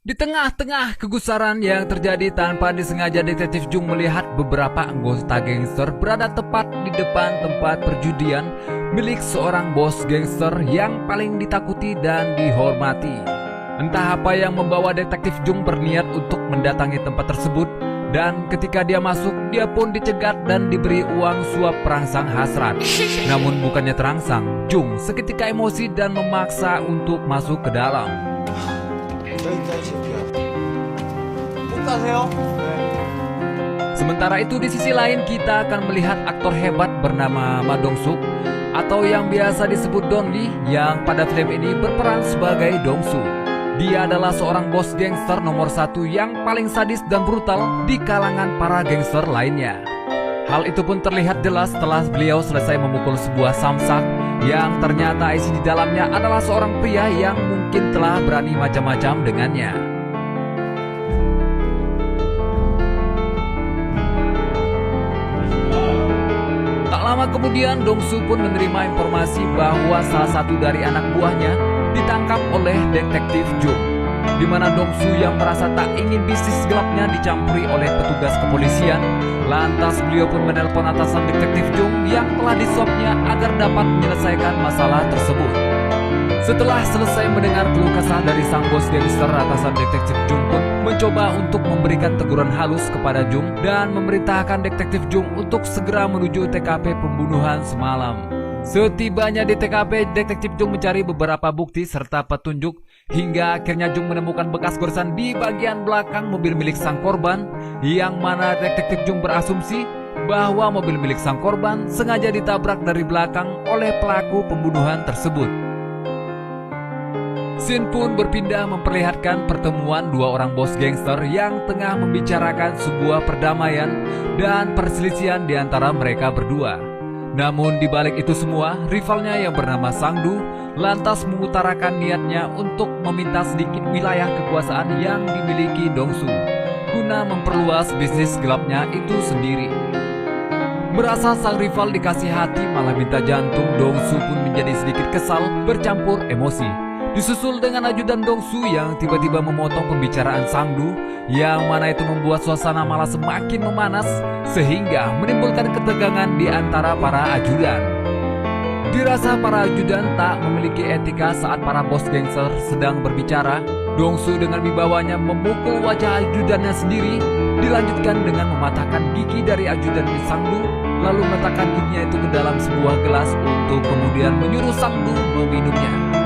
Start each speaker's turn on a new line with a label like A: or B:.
A: Di tengah-tengah kegusaran yang terjadi tanpa disengaja, Detektif Jung melihat beberapa anggota gangster berada tepat di depan tempat perjudian milik seorang bos gangster yang paling ditakuti dan dihormati. Entah apa yang membawa Detektif Jung berniat untuk mendatangi tempat tersebut, dan ketika dia masuk, dia pun dicegat dan diberi uang suap perangsang hasrat. Namun bukannya terangsang, Jung seketika emosi dan memaksa untuk masuk ke dalam. Sementara itu di sisi lain kita akan melihat aktor hebat bernama Ma Dong-suk atau yang biasa disebut Don Lee yang pada film ini berperan sebagai Dong-su. Dia adalah seorang bos gangster nomor 1 yang paling sadis dan brutal di kalangan para gangster lainnya. Hal itu pun terlihat jelas setelah beliau selesai memukul sebuah samsak yang ternyata isi di dalamnya adalah seorang pria yang mungkin telah berani macam-macam dengannya. Tak lama kemudian Dong-su pun menerima informasi bahwa salah satu dari anak buahnya ditangkap oleh Detektif Jung, di mana Dong-su yang merasa tak ingin bisnis gelapnya dicampuri oleh petugas kepolisian. Lantas beliau pun menelpon atasan Detektif Jung yang telah disuapnya agar dapat menyelesaikan masalah tersebut. Setelah selesai mendengar keluh kesah dari sang bos gangster, atasan Detektif Jung pun mencoba untuk memberikan teguran halus kepada Jung dan memerintahkan Detektif Jung untuk segera menuju TKP pembunuhan semalam. Setibanya di TKP, Detektif Jung mencari beberapa bukti serta petunjuk hingga akhirnya Jung menemukan bekas goresan di bagian belakang mobil milik sang korban, yang mana Detektif Jung berasumsi bahwa mobil milik sang korban sengaja ditabrak dari belakang oleh pelaku pembunuhan tersebut. Scene pun berpindah memperlihatkan pertemuan dua orang bos gangster yang tengah membicarakan sebuah perdamaian dan perselisihan di antara mereka berdua. Namun di balik itu semua, rivalnya yang bernama Sang-du lantas mengutarakan niatnya untuk meminta sedikit wilayah kekuasaan yang dimiliki Dong-su guna memperluas bisnis gelapnya itu sendiri. Merasa sang rival dikasih hati malah minta jantung, Dong-su pun menjadi sedikit kesal bercampur emosi. Disusul dengan ajudan Dong-su yang tiba-tiba memotong pembicaraan Sang-du, yang mana itu membuat suasana malah semakin memanas sehingga menimbulkan ketegangan di antara para ajudan. Dirasa para ajudan tak memiliki etika saat para bos gangster sedang berbicara, Dong-su dengan wibawanya memukul wajah ajudannya sendiri, dilanjutkan dengan mematahkan gigi dari ajudan Sang-du, lalu meletakkan giginya itu ke dalam sebuah gelas untuk kemudian menyuruh Sang-du meminumnya.